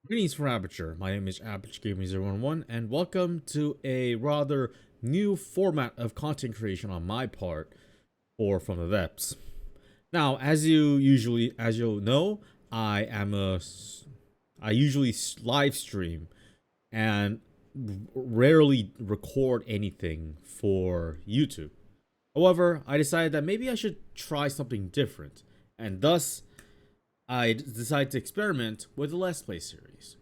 Greetings from Aperture. My name is Aperture Gaming 011 and welcome to a rather new format of content creation on my part for From the Depths. Now, as you'll know, I usually live stream and rarely record anything for YouTube. However, I decided that maybe I should try something different, and thus I decided to experiment with the Let's Play series.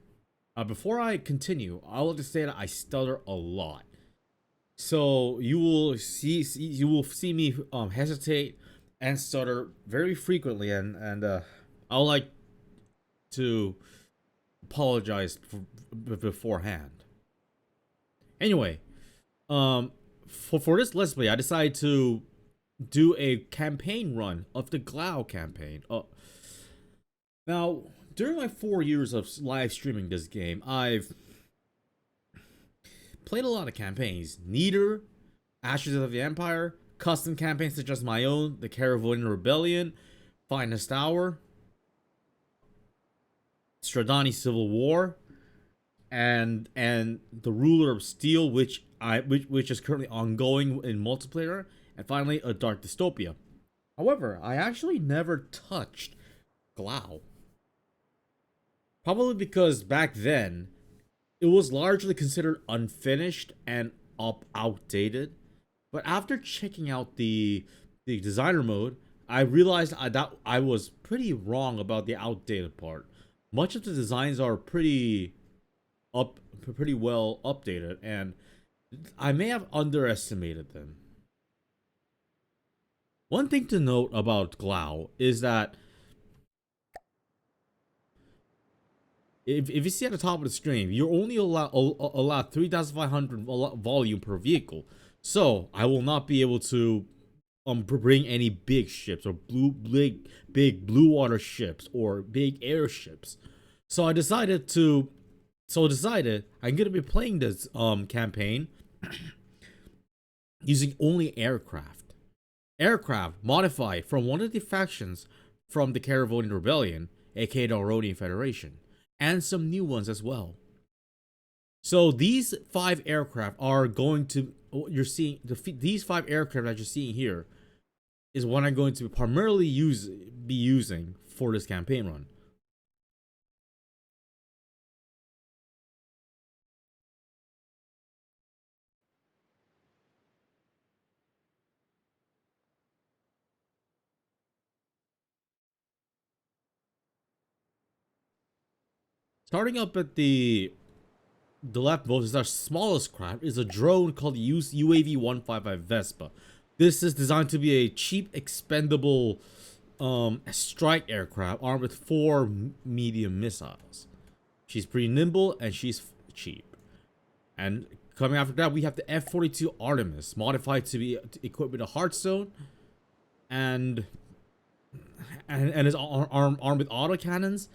Before I continue, I will just say that I stutter a lot, so you will see me hesitate and stutter very frequently, and I would like to apologize beforehand. Anyway, for this Let's Play, I decided to do a campaign run of the Glao campaign. Now, during my 4 years of live streaming this game, I've played a lot of campaigns. Neater, Ashes of the Empire, custom campaigns such as my own, the Caravonian Rebellion, Finest Hour, Stradani Civil War, and the Ruler of Steel, which is currently ongoing in multiplayer, and finally a Dark Dystopia. However, I actually never touched Glao. Probably because back then, it was largely considered unfinished and outdated. But after checking out the designer mode, I realized that I was pretty wrong about the outdated part. Much of the designs are pretty well updated, and I may have underestimated them. One thing to note about Glao is that if you see at the top of the screen, you're only allowed 3,500 volume per vehicle. So I will not be able to bring any big ships or big blue water ships or big airships. So I decided I'm gonna be playing this campaign using only aircraft. Aircraft modified from one of the factions from the Caravonian Rebellion, aka the Aronian Federation, and some new ones as well. So these 5 aircraft are going to these 5 aircraft that you're seeing here is what I'm going to primarily be using for this campaign run. Starting up at the leftmost is our smallest craft, is a drone called the UAV-155 Vespa. This is designed to be a cheap, expendable strike aircraft armed with 4 medium missiles. She's pretty nimble and she's cheap. And coming after that, we have the F-42 Artemis, modified to be equipped with a Hearthstone, and is armed with autocannons,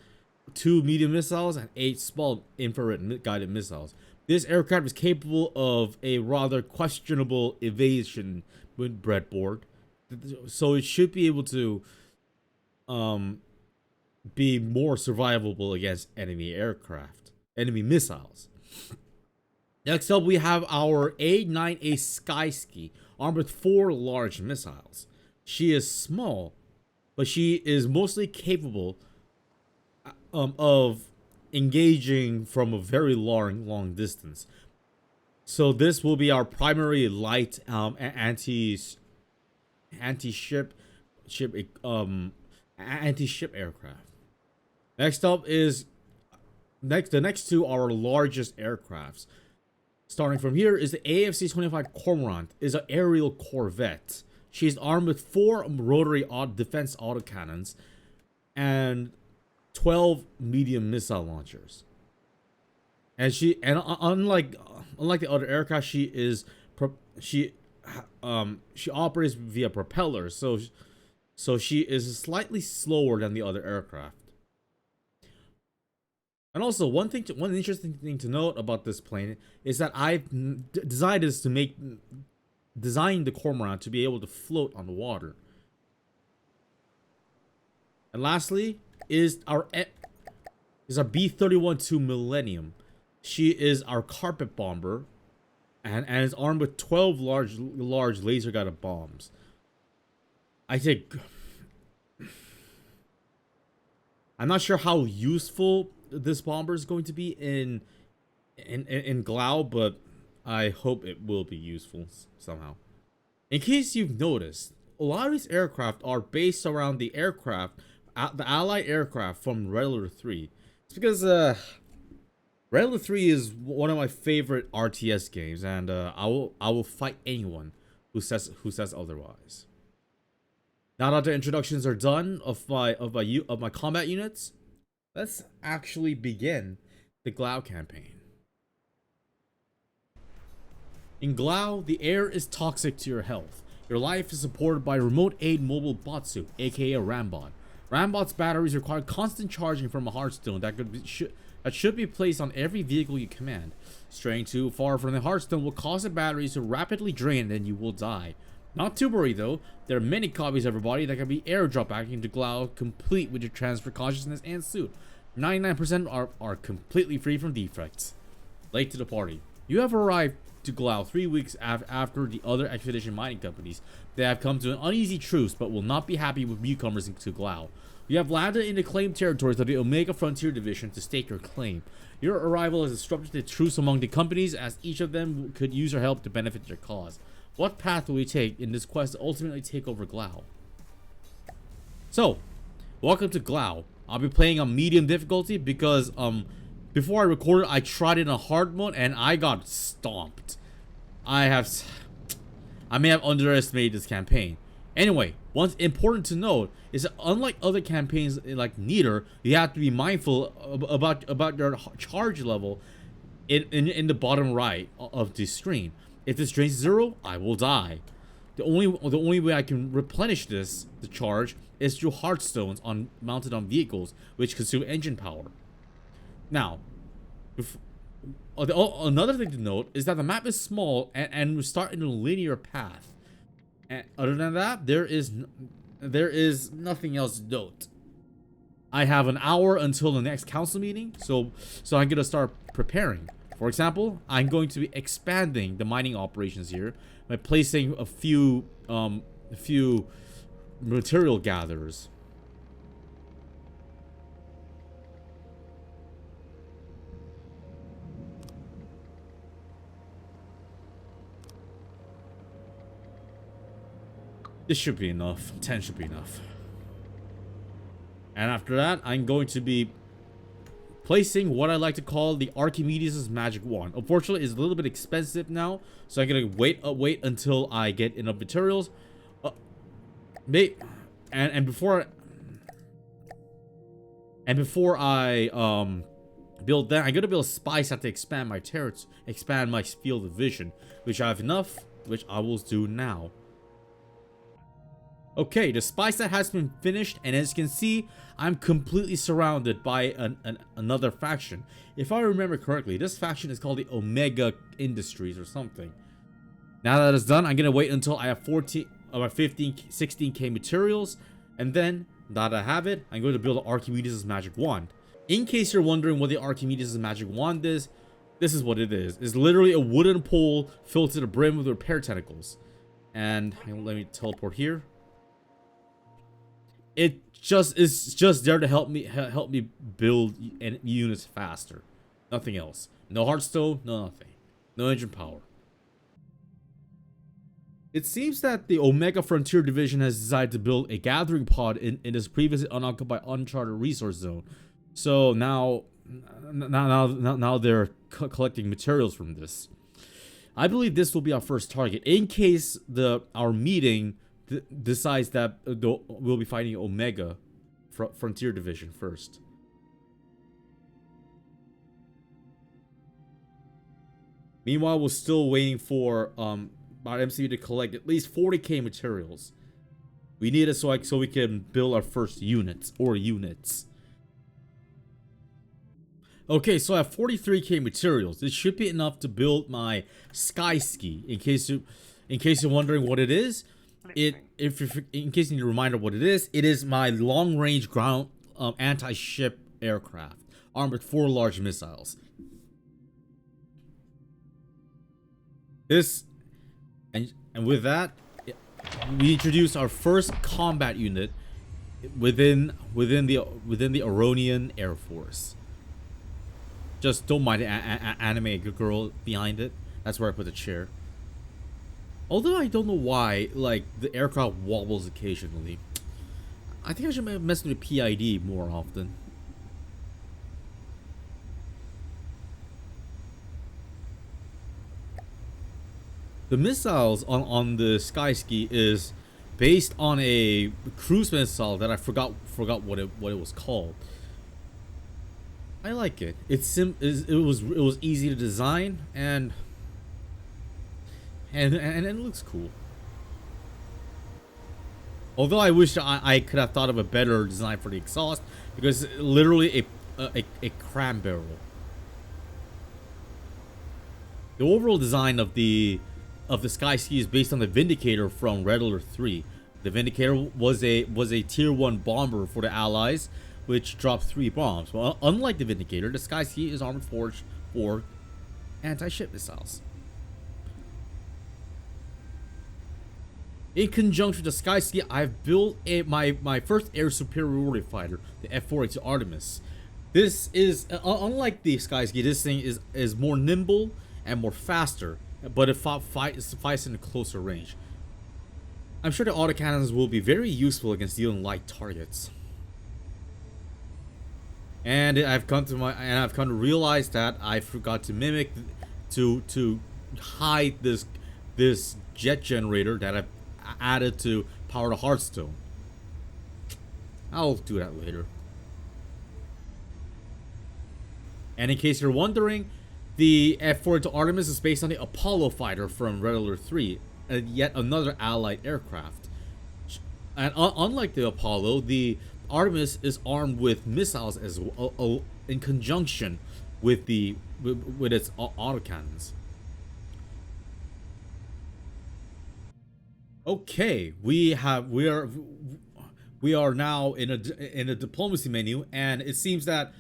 2 medium missiles, and 8 small infrared guided missiles. This aircraft is capable of a rather questionable evasion with breadboard, so it should be able to be more survivable against enemy missiles. Next up, we have our A9A Skyski, armed with 4 large missiles. She is small, but she is mostly capable of engaging from a very long distance. So this will be our primary light anti-ship aircraft. Next up is the next 2 are our largest aircrafts. Starting from here is the AFC-25 Cormorant, is an aerial corvette. She's armed with 4 rotary defense autocannons and 12 medium missile launchers. And unlike the other aircraft, she operates via propellers, so she is slightly slower than the other aircraft. And also, one interesting thing to note about this plane is that I've designed the Cormorant to be able to float on the water. And lastly is our is our B-31-2 Millennium. She is our carpet bomber, and is armed with 12 large laser guided bombs. I think I'm not sure how useful this bomber is going to be in Glao, but I hope it will be useful somehow. In case you've noticed, a lot of these aircraft are based around the Allied aircraft from Red Alert 3. It's because Red Alert 3 is one of my favorite RTS games, and I will fight anyone who says otherwise. Now that the introductions are done of my combat units, let's actually begin the Glao campaign. In Glao, the air is toxic to your health. Your life is supported by Remote Aid Mobile Botsu, aka Rambot. Rambot's batteries require constant charging from a Hearthstone that should be placed on every vehicle you command. Straying too far from the Hearthstone will cause the batteries to rapidly drain and you will die. Not to worry though, there are many copies of your body that can be airdropped back into Glao, complete with your transfer consciousness and suit. 99% are completely free from defects. Late to the party. You have arrived to Glao 3 weeks after the other expedition mining companies. They have come to an uneasy truce but will not be happy with newcomers into Glao. You have landed in the claimed territories of the Omega Frontier Division to stake your claim. Your arrival has disrupted the truce among the companies, as each of them could use your help to benefit your cause. What path will we take in this quest to ultimately take over Glao? So, welcome to Glao. I'll be playing on medium difficulty because before I recorded, I tried it on hard mode and I got stomped. I may have underestimated this campaign. Anyway, what's important to note is that unlike other campaigns like Neater, you have to be mindful about your charge level in the bottom right of the screen. If this drains 0, I will die. The only way I can replenish the charge is through Hearthstones mounted on vehicles, which consume engine power. Now, another thing to note is that the map is small and we start in a linear path. And other than that, there is nothing else to note. I have an hour until the next council meeting, so I'm gonna start preparing. For example, I'm going to be expanding the mining operations here by placing a few material gatherers. This should be enough. 10 should be enough. And after that, I'm going to be placing what I like to call the Archimedes' magic wand. Unfortunately, it's a little bit expensive now, so I'm gonna wait until I get enough materials. Before I build that, I'm gonna build a spice to expand my turrets, expand my field of vision, which I have enough, which I will do now. Okay, the spice set has been finished, and as you can see, I'm completely surrounded by another faction. If I remember correctly, this faction is called the Omega Industries or something. Now that it's done, I'm gonna wait until I have 16k materials, and then, now that I have it, I'm going to build Archimedes' magic wand. In case you're wondering what the Archimedes' magic wand is, this is what it is. It's literally a wooden pole filled to the brim with repair tentacles. And let me teleport here. It's just there to help me build units faster. Nothing else. No Hearthstone, no nothing. No engine power. It seems that the Omega Frontier Division has decided to build a gathering pod in this previously unoccupied uncharted resource zone. So now they're collecting materials from this. I believe this will be our first target in case our meeting decides that we'll be fighting Omega Frontier Division first. Meanwhile, we're still waiting for our MCU to collect at least 40k materials. We need it so we can build our first units. Okay, so I have 43k materials. This should be enough to build my Sky Ski. In case you're wondering what it is, in case you need a reminder what it is my long-range ground anti-ship aircraft. armed with 4 large missiles. This, and with that, we introduce our first combat unit within the Iranian Air Force. Just don't mind the anime girl behind it. That's where I put the chair. Although I don't know why, like, the aircraft wobbles occasionally. I think I should mess with the PID more often. The missiles on the Skyski is based on a cruise missile that I forgot what it was called. I like it. It was easy to design and it looks cool. Although I wish I could have thought of a better design for the exhaust, because it's literally a cram barrel. The overall design of the Skyski is based on the Vindicator from Red Alert 3. The Vindicator was a tier 1 bomber for the Allies, which dropped 3 bombs. Well, unlike the Vindicator, the Skyski is armored forged for anti-ship missiles. In conjunction with the Skyski, I've built my first air superiority fighter, the F-482 Artemis. This is unlike the Skyski. This thing is more nimble and more faster, but it fights in a closer range. I'm sure the autocannons will be very useful against dealing light targets. And I've come to realize that I forgot to mimic to hide this jet generator that I've added to power the Hearthstone. I'll do that later. And in case you're wondering, the F-482 Artemis is based on the Apollo fighter from Red Alert 3, yet another Allied aircraft. And unlike the Apollo, the Artemis is armed with missiles as well, in conjunction with its autocannons. Okay, we are now in a diplomacy menu, and it seems that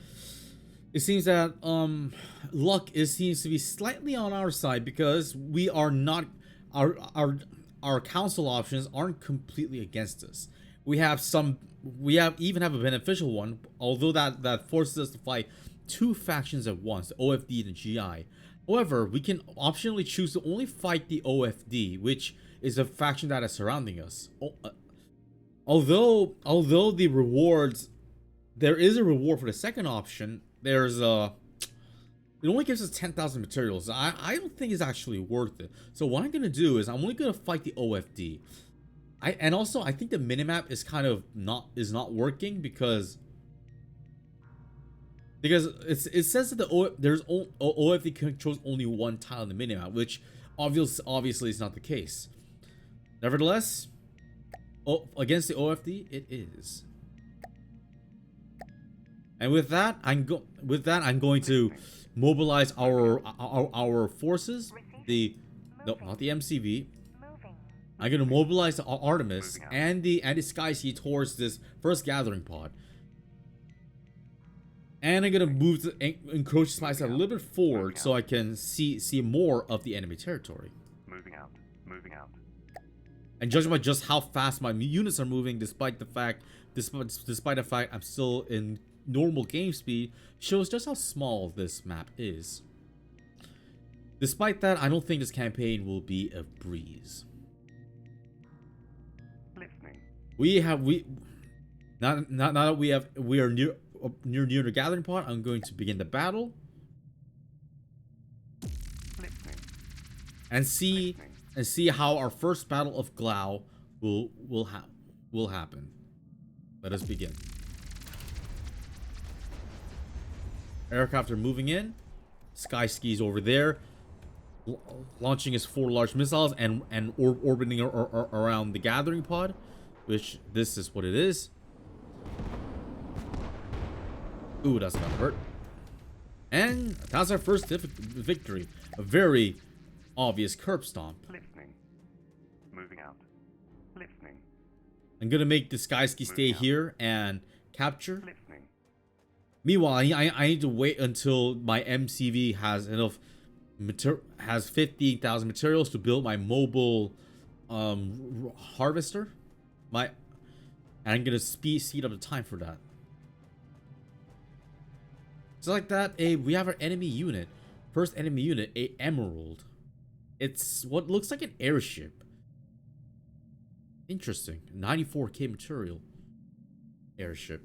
luck seems to be slightly on our side, because we are not our council options aren't completely against us. We even have a beneficial one, although that forces us to fight 2 factions at once, the OFD and the GI. However, we can optionally choose to only fight the OFD, which is a faction that is surrounding us. Although the rewards, there is a reward for the second option. There's it only gives us 10,000 materials. I don't think it's actually worth it. So what I'm gonna do is I'm only gonna fight the OFD. And also I think the minimap is kind of not working, because it says that OFD controls only 1 tile in the minimap, which obviously is not the case. Nevertheless, against the OFD, it is. And with that, I'm going to mobilize our forces. Not the MCV. I'm going to mobilize the Artemis and the Skyski towards this first gathering pod. And I'm going to move to encroach myself a little bit forward so I can see more of the enemy territory. Moving out. And judging by just how fast my units are moving, despite the fact I'm still in normal game speed, shows just how small this map is. Despite that, I don't think this campaign will be a breeze. Now that we are near the gathering point, I'm going to begin the battle and see how our first battle of Glao will happen. Let us begin. Aircraft are moving in. Skyski's over there, launching his 4 large missiles and orbiting around the gathering pod, which this is what it is. Ooh, that's gonna hurt. And that's our first victory. A very obvious curb stomp. Moving out. I'm gonna make the Skyski stay here and capture. Meanwhile, I need to wait until my MCV has enough has 15,000 materials to build my mobile harvester. And I'm gonna speed up the time for that. It's like that. We have our enemy unit. First enemy unit, a emerald. It's what looks like an airship. Interesting. 94k material. Airship.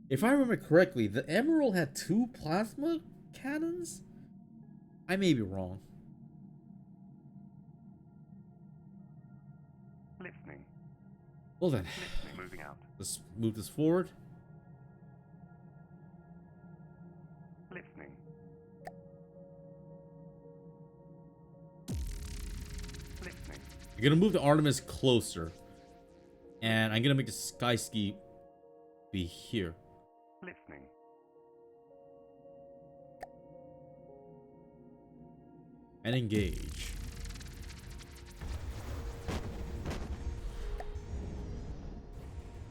If I remember correctly, the emerald had 2 plasma cannons? I may be wrong. Listening. Well then, Listening. Moving out. let's move this forward. Listening. Listening. I'm gonna move the Artemis closer. And I'm gonna make the sky ski be here. Listening. And engage.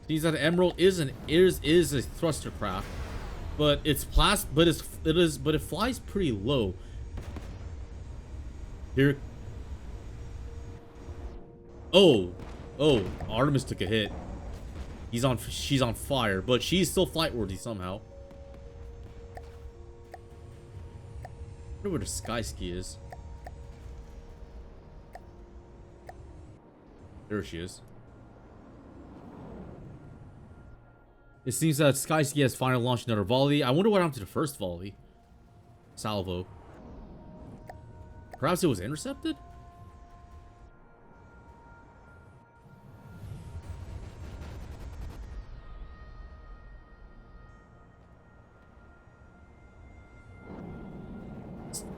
Seems that the Emerald is a thruster craft, but it flies pretty low. Here. Oh, Artemis took a hit. She's on fire, but she's still flight worthy somehow. I wonder where the sky ski is. There she is. It seems that sky ski has finally launched another volley. I wonder what happened to the first volley. Salvo. Perhaps it was intercepted?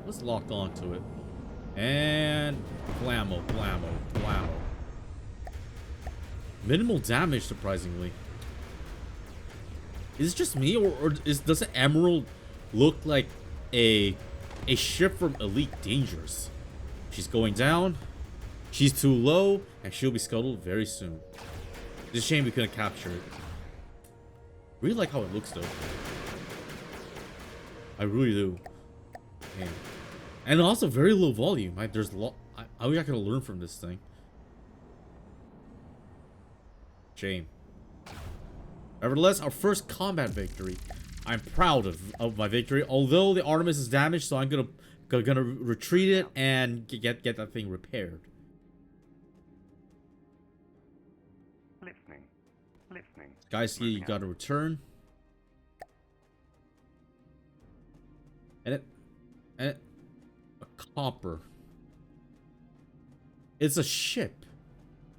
Let's lock on to it. And blammo, blammo, blammo. Minimal damage, surprisingly. Is it just me, or does the Emerald look like a ship from Elite Dangerous? She's going down. She's too low, and she'll be scuttled very soon. It's a shame we couldn't capture it. Really like how it looks, though. I really do. Man. And also very low volume. There's a lot. How are we not gonna learn from this thing? Shame. Nevertheless, our first combat victory. I'm proud of my victory. Although the Artemis is damaged, so I'm gonna retreat it and get that thing repaired. Listening. Listening. Guys, you gotta return. And a copper. It's a ship.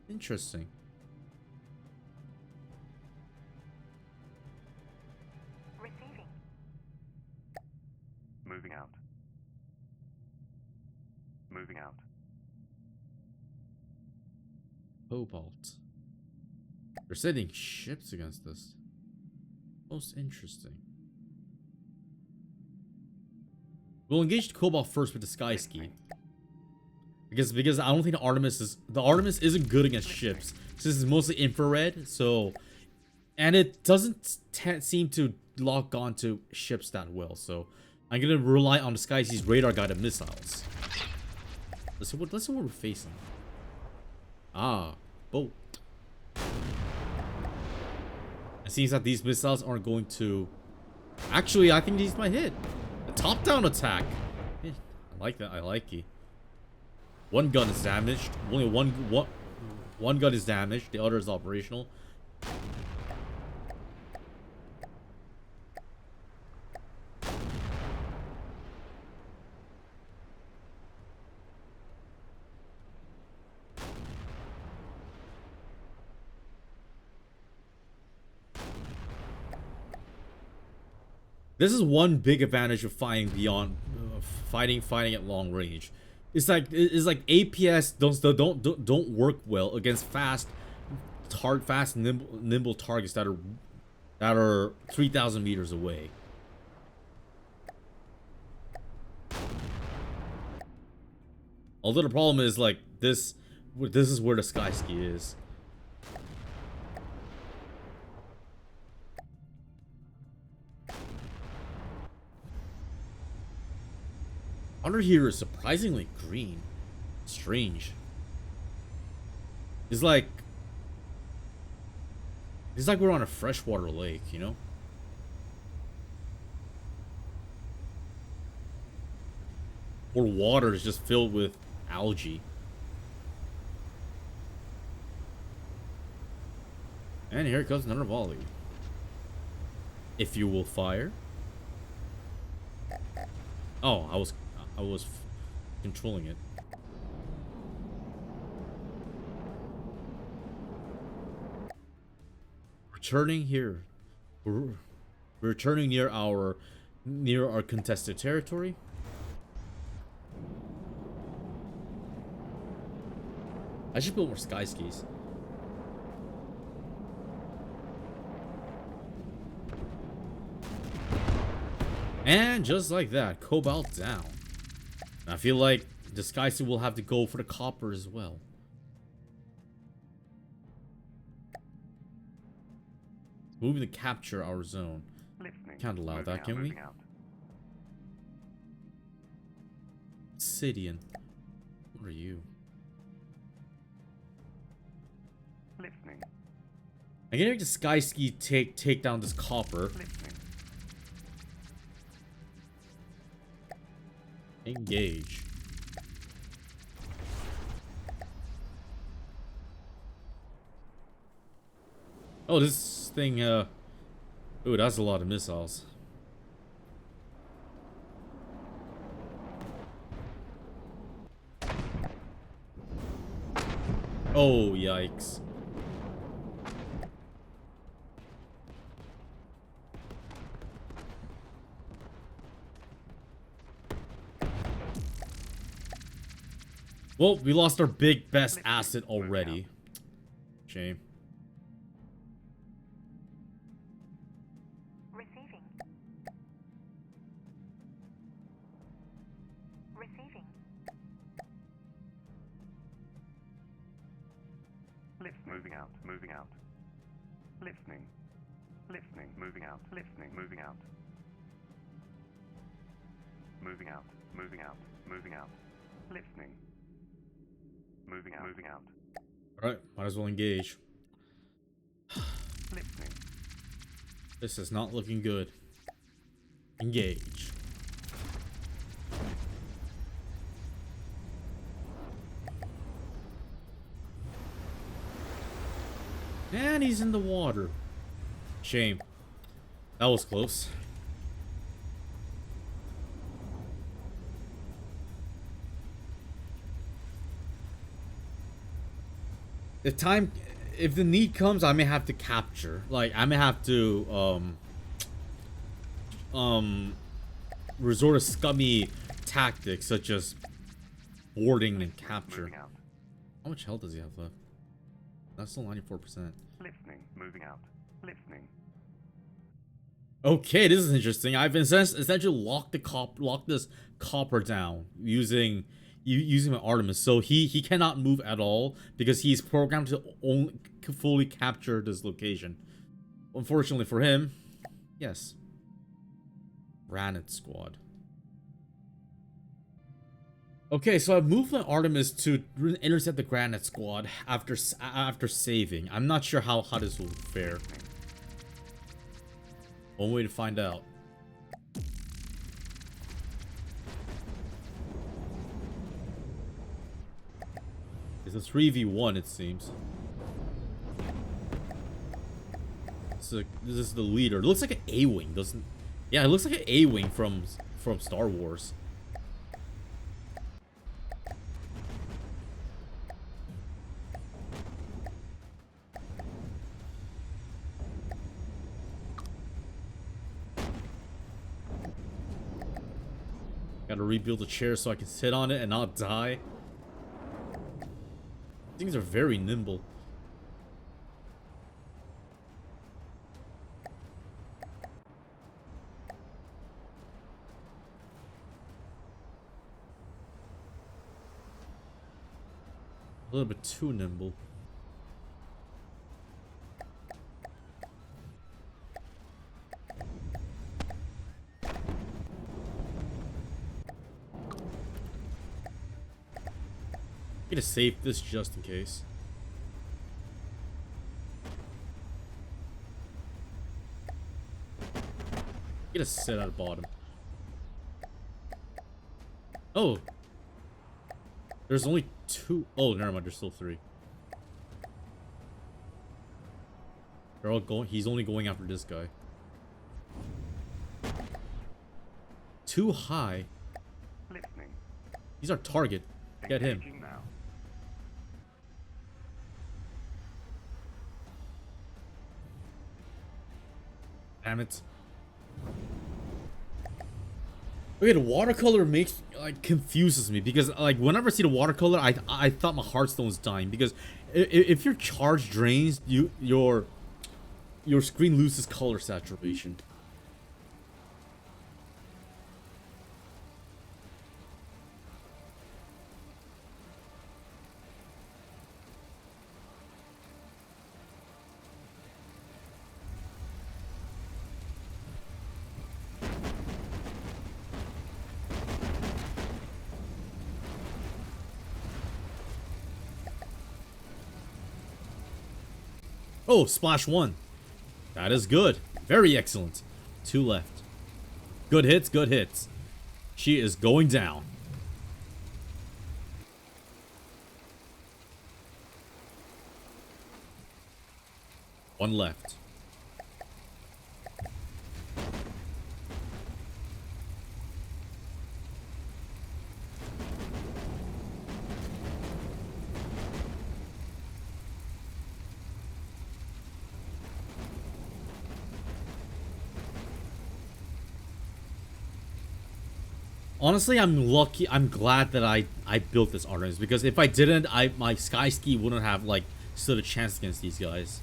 Interesting. Receiving. Moving out. Moving out. Cobalt. They're sending ships against us. Most interesting. We'll engage the Cobalt first with the Sky Ski. Because I don't think the Artemis isn't good against ships. This is mostly infrared, so, and it doesn't seem to lock onto ships that well. So I'm gonna rely on the Sky Ski's radar guided missiles. Let's see what we're facing. Ah, boat. It seems that these missiles aren't going to. Actually, I think these might hit. A top-down attack. Yeah, I like that. I like it. One gun is damaged. Only one gun is damaged. The other is operational. This is one big advantage of fighting beyond fighting at long range. It's like APS don't work well against fast, nimble targets that are 3,000 meters away. Although the problem is like this is where the Sky Ski is. Water here is surprisingly green. Strange. It's like we're on a freshwater lake, you know? Or water is just filled with algae. And here comes another volley. If you will fire. Oh, I was controlling it. Returning here. We're returning near our contested territory. I should build more sky skis. And just like that, cobalt down. I feel like the sky ski will have to go for the copper as well. Moving to capture our zone. Listening. Can't allow that, can we? Obsidian. What are you? Listening. I can make the sky ski take down this copper. Listening. Engage. Oh, this thing, ooh, that's a lot of missiles. Oh, yikes. Well, we lost our best asset already. Shame. Receiving. Receiving. Moving out. Moving out. Listening. Listening. Moving out. Listening. Moving out. Moving out. Moving out. Moving out. Listening. Moving out. Moving out. Alright, might as well engage. Listening. This is not looking good. Engage. And he's in the water. Shame. That was close. If the need comes, I may have to capture. Like, I may have to, resort to scummy tactics such as boarding and capture. How much health does he have left? That's still 94%. Listening. Moving out. Listening. Okay, this is interesting. I've essentially locked this copper down using my Artemis, so he cannot move at all because he's programmed to only fully capture this location. Unfortunately for him, yes. Granite Squad. Okay, so I've moved my Artemis to intercept the Granite Squad after saving. I'm not sure how this will fare. One way to find out. It's a 3v1, it seems. This is the leader. It looks like an A-wing, doesn't? Yeah, it looks like an A-wing from Star Wars. Gotta rebuild the chair so I can sit on it and not die. Things are very nimble. A little bit too nimble. I'm gonna save this just in case. I'm gonna sit at the bottom. Oh, there's only 2. Oh, never mind. There's still 3. They're all going. He's only going after this guy. Too high. Listening. He's our target. Get him. Engaging now. Damn it. Okay, the watercolor makes confuses me because whenever I see the watercolor, I thought my Hearthstone's dying because if your charge drains, your screen loses color saturation. Oh, splash 1. That is good. Very excellent. 2 left. Good hits, good hits. She is going down. One left. Honestly, I'm lucky. I'm glad that I built this Artemis because if I didn't, my Sky Ski wouldn't have stood a chance against these guys.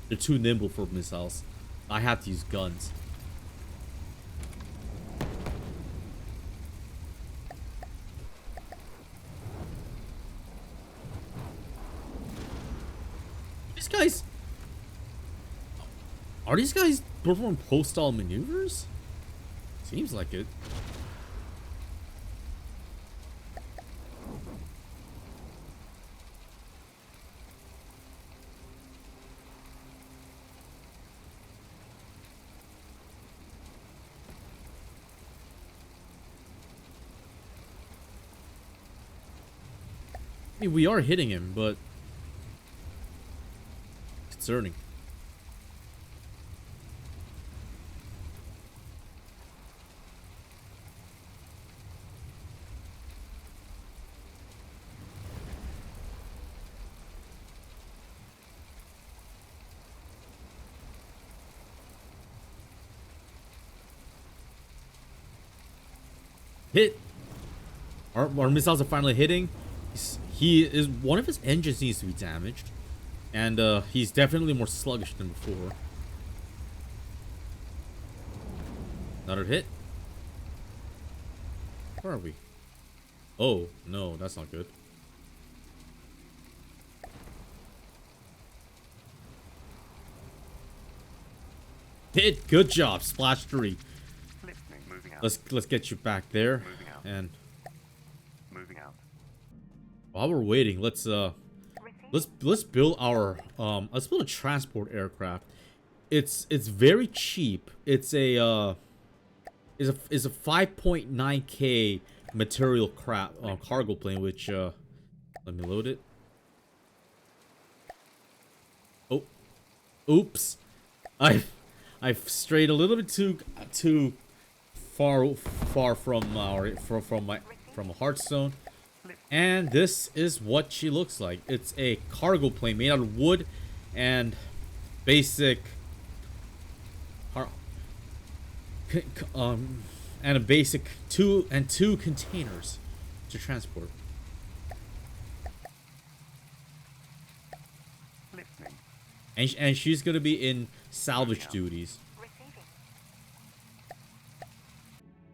They're too nimble for missiles. I have to use guns. These guys are these guys performing post-style maneuvers? Seems like it. I mean, we are hitting him, but concerning. Hit. Our missiles are finally hitting. He is one of his engines needs to be damaged, and he's definitely more sluggish than before. Another hit. Where are we? Oh no, that's not good. Hit. Good job. Splash 3. Listening. Moving out. Let's get you back there. Moving out. And Moving out. while we're waiting, let's build our let's build a transport aircraft. It's very cheap. It's a 5.9K material cargo plane, which let me load it. Oh, oops! I've strayed a little bit too far from a Hearthstone. And this is what she looks like. It's a cargo plane made out of wood and basic and a basic two containers to transport. Listening. And she's gonna be in salvage duties.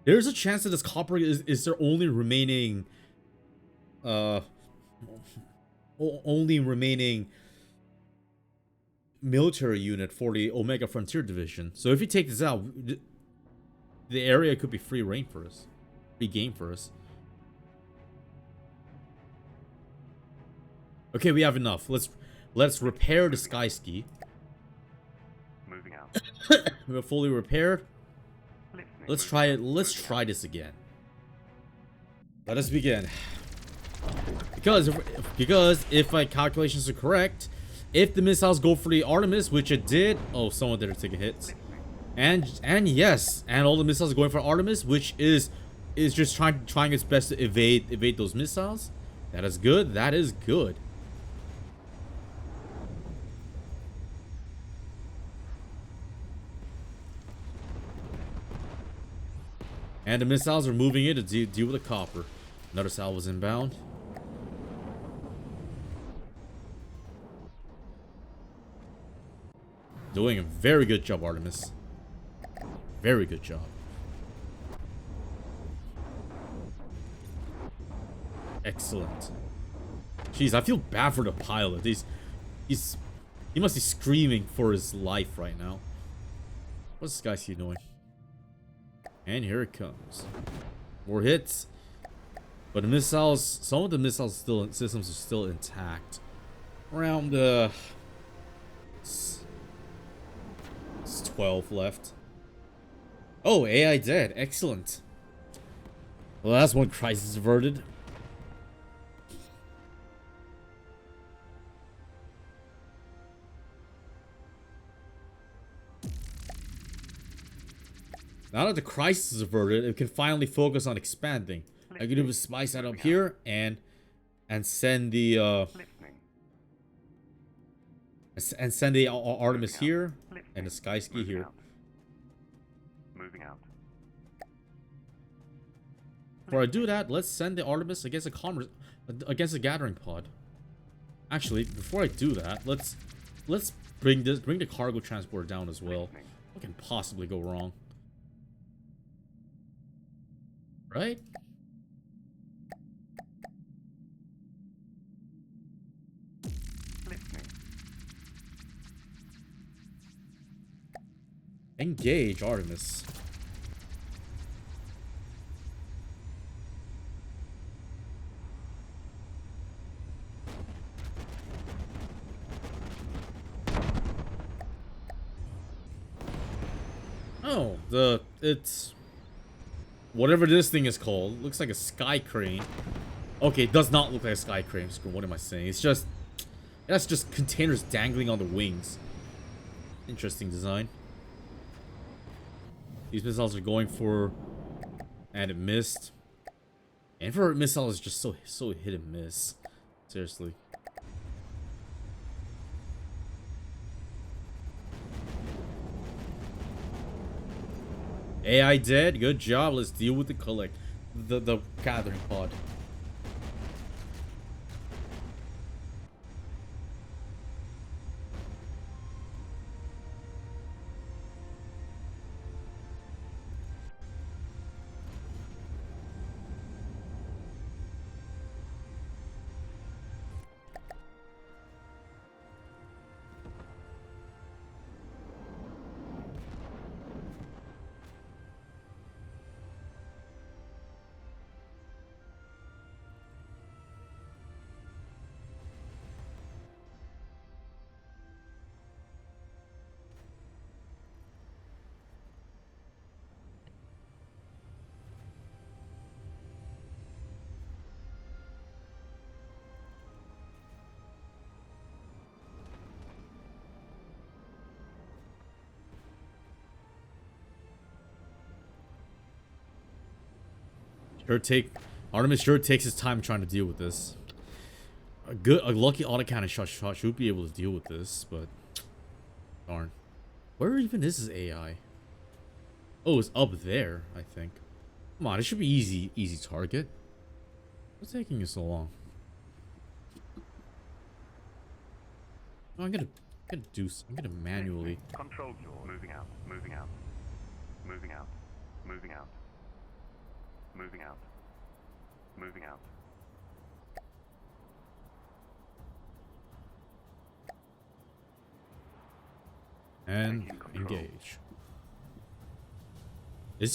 There's a chance that this copper is their only remaining military unit for the Omega Frontier Division. So if you take this out, the area could be free reign for us, free game for us. Okay, we have enough. Let's repair the sky ski. Moving out. We're fully repaired. Listening. Let's moving try out, it. Let's moving try out. this again. Let us begin. Because if my calculations are correct, if the missiles go for the Artemis, which it did, oh, someone didn't take a hit, and yes, and all the missiles are going for Artemis, which is just trying its best to evade those missiles. That is good. That is good. And the missiles are moving in to deal with the copper. Another salvo was inbound. Doing a very good job, Artemis. Very good job. Excellent. Jeez, I feel bad for the pilot. He must be screaming for his life right now. What's this guy see doing? And here it comes. More hits. But the missiles, some of the missiles systems are still intact. Around it's 12 left. Oh, AI dead. Excellent. Well, that's one crisis averted. Now that the crisis is averted, it can finally focus on expanding. I can do a spy set up here and send the Artemis here and the sky ski here. Moving out. Before I do that, let's send the Artemis against a gathering pod. Actually, before I do that, let's bring the cargo transport down as well. What can possibly go wrong? Right? Listening. Engage Artemis. Oh, it's whatever this thing is called. Looks like a sky crane. Okay, it does not look like a sky crane. What am I saying? That's just containers dangling on the wings. Interesting design. These missiles are going for, and it missed. And for a missile is just so hit and miss. Seriously. AI dead. Good job. Let's deal with the gathering pod. Artemis sure takes his time trying to deal with this. A lucky autocannon shot should be able to deal with this, but darn. Where even is his AI? Oh, it's up there, I think. Come on, it should be easy target. What's taking you so long? No, I'm gonna manually. Control jaw. Moving out. Moving out. Moving out. Moving out. Moving out. Moving out. And engage.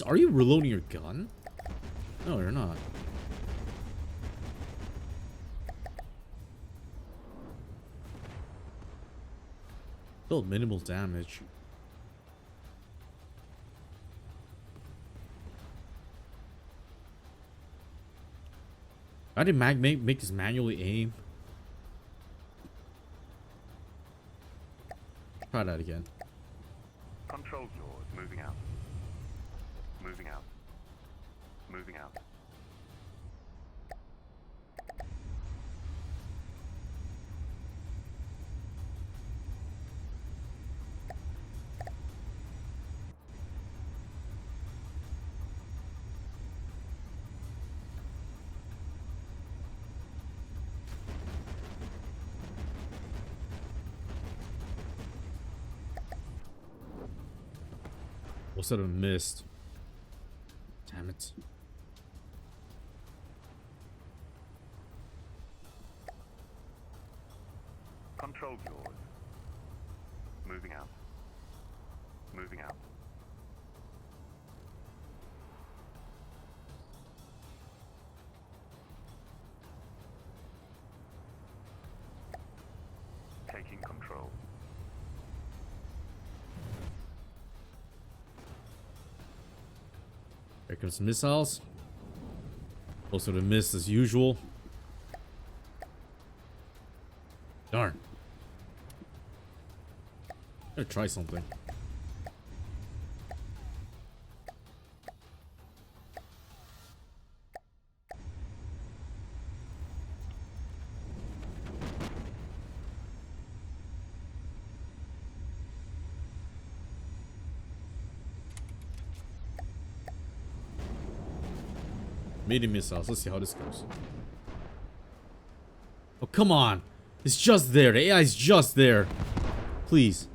Are you reloading your gun? No, you're not. Still minimal damage. I did make this manually aim. Try that again. Control yours. Moving out. Moving out. Moving out. What's that? A missed? Damn it. Control yours. Moving out. Moving out. Taking control. Here comes some missiles. Also to miss as usual. Darn. Gotta try something. Medium missiles. Let's see how this goes. Oh, come on. It's just there. The AI is just there. Please.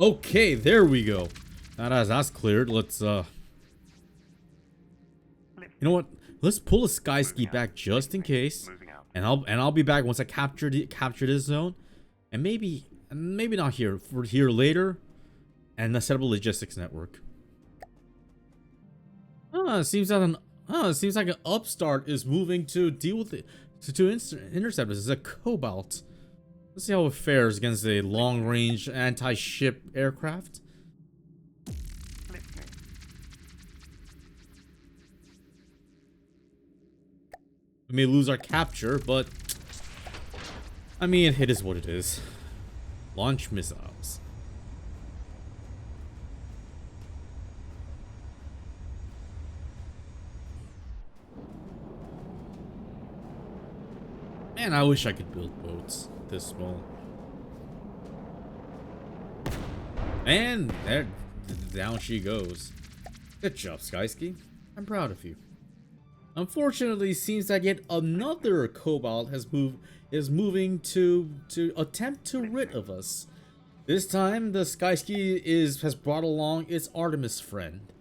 Okay, there we go. Now that's cleared. Let's you know what? Let's pull a sky ski back just in case. And I'll be back once I capture this zone. And maybe not here. For here later. And let's set up a logistics network. It seems like an upstart is moving to deal with it to intercept this. It's a cobalt. Let's see how it fares against a long-range anti-ship aircraft. We may lose our capture, but I mean, it is what it is. Launch missiles. Man, I wish I could build boats this small. And there, down she goes. Good job, Skyski. I'm proud of you. Unfortunately, it seems that yet another Cobalt is moving to attempt to rid of us. This time, the Skyski has brought along its Artemis friend.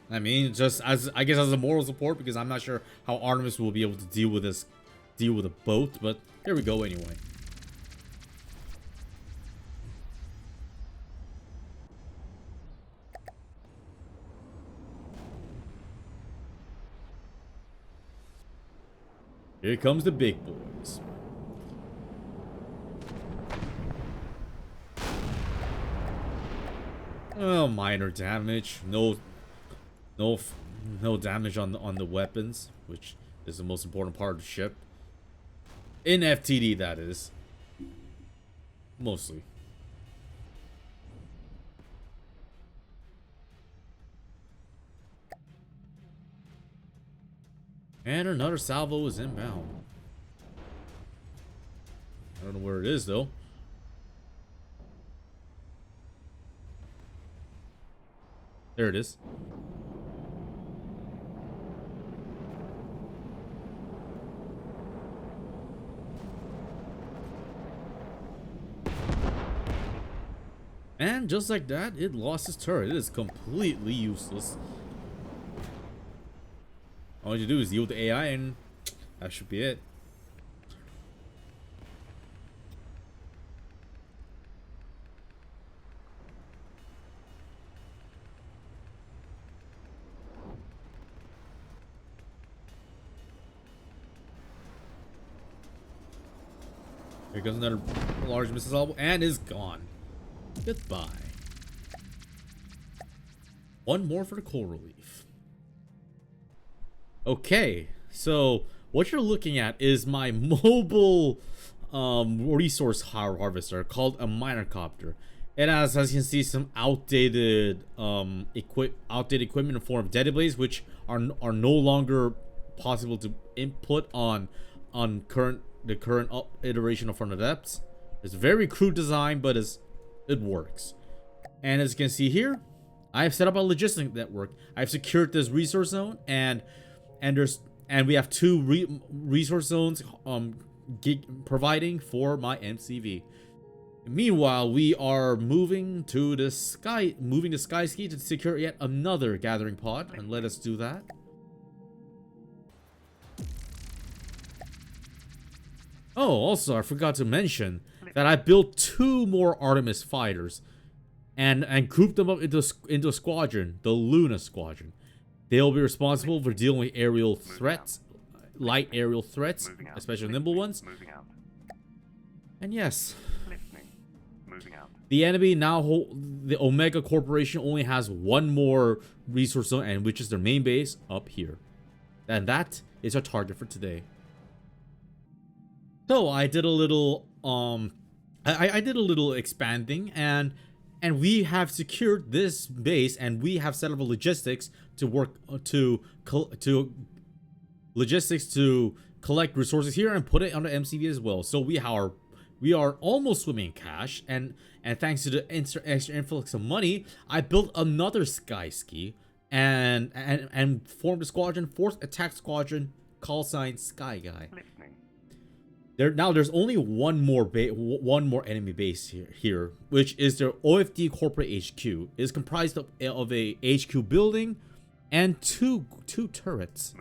I mean, just as I guess as a moral support, because I'm not sure how Artemis will be able to deal with a boat, but here we go anyway. Here comes the big boys. Oh, minor damage. No damage on the weapons, which is the most important part of the ship. In FTD, that is. Mostly. And another salvo is inbound. I don't know where it is, though. There it is. And just like that, it lost its turret. It is completely useless. All you do is deal with the AI, and that should be it. Here goes another large missile, and is gone. Goodbye. One more for the coral reef. Okay, so what you're looking at is my mobile resource harvester called a miner copter. It has, as you can see, some outdated equipment in the form of database, which are no longer possible to input on the current iteration of From the Depths. It's a very crude design, but it works. And as you can see here, I have set up a logistic network. I've secured this resource zone, and we have two resource zones providing for my MCV. Meanwhile, we are moving the sky ski to secure yet another gathering pod, and let us do that. Oh, also, I forgot to mention that I built 2 more Artemis fighters and grouped them up into a squadron, the Luna Squadron. They'll be responsible for dealing with aerial threats, light aerial threats, especially nimble ones. And yes, the enemy now, the Omega Corporation only has 1 more resource zone, and which is their main base up here. And that is our target for today. So I did a little I did a little expanding, and we have secured this base, and we have set up a logistics to work to collect resources here and put it on the MCV as well. So we are almost swimming in cash, and thanks to the extra influx of money, I built another sky ski and formed a squadron, 4th Attack Squadron, call sign Sky Guy. There's only one more enemy base here, which is their OFD corporate HQ. It is comprised of a HQ building and two turrets.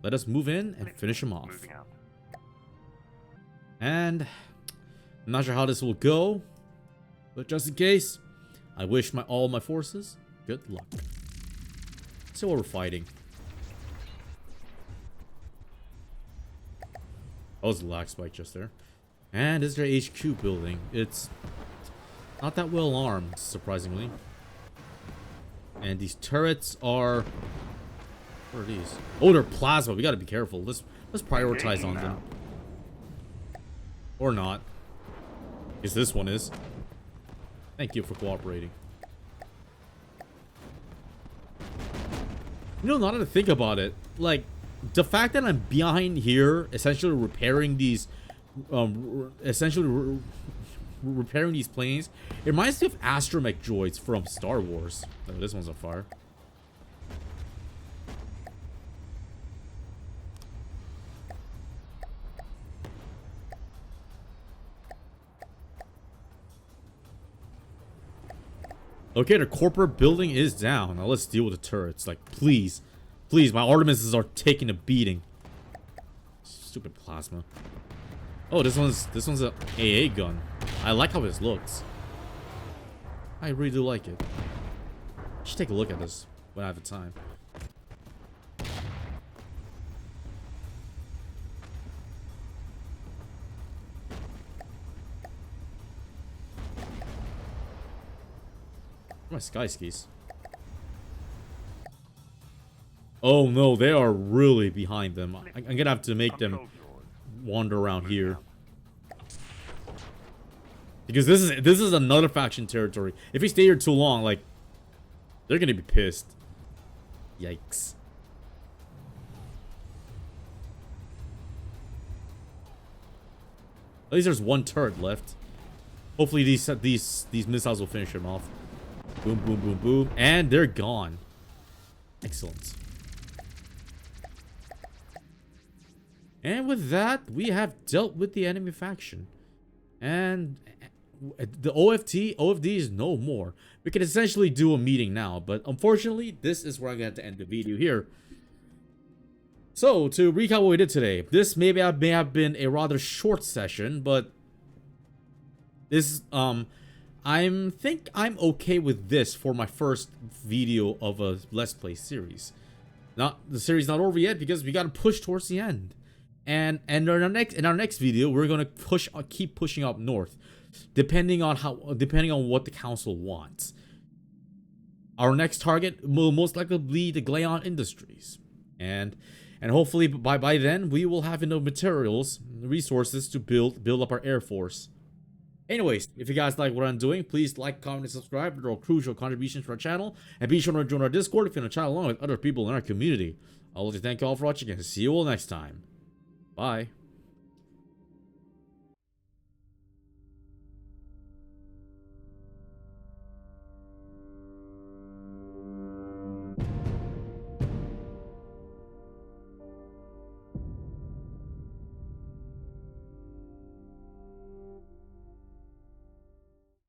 Let us move in and finish them off. And I'm not sure how this will go, but just in case, I wish all my forces good luck. So what we're fighting. That was a lag spike just there. And is their HQ building. It's not that well armed, surprisingly. And these turrets are... What are these? Oh, they're plasma. We gotta be careful. Let's prioritize on them. Or not. Because this one is. Thank you for cooperating. You know, now that I think about it, like, the fact that I'm behind here, essentially repairing these, repairing these planes, it reminds me of astromech droids from Star Wars. Oh, this one's on fire. Okay, the corporate building is down. Now let's deal with the turrets. Like, please. Please, my Artemises are taking a beating. Stupid plasma. Oh, this one's a AA gun. I like how this looks. I really do like it. I should take a look at this when I have the time. My sky skis. Oh no, they are really behind them. I'm gonna have to make them wander around here. Because this is another faction territory. If we stay here too long, like, they're gonna be pissed. Yikes. At least there's one turret left. Hopefully these missiles will finish them off. Boom, boom, boom, boom. And they're gone. Excellent. And with that, we have dealt with the enemy faction. And the OFD is no more. We can essentially do a meeting now, but unfortunately, this is where I'm going to have to end the video here. So, to recap what we did today, this may have been a rather short session, but this, I'm okay with this for my first video of a Let's Play series. The series not over yet because we gotta push towards the end. And in our next video, we're gonna keep pushing up north, depending on what the council wants. Our next target will most likely be the Glao Industries, and hopefully by then we will have enough materials, resources to build up our air force. Anyways, if you guys like what I'm doing, please like, comment, and subscribe. They're all crucial contributions to our channel, and be sure to join our Discord if you want to chat along with other people in our community. I'd like to thank you all for watching and see you all next time. Bye.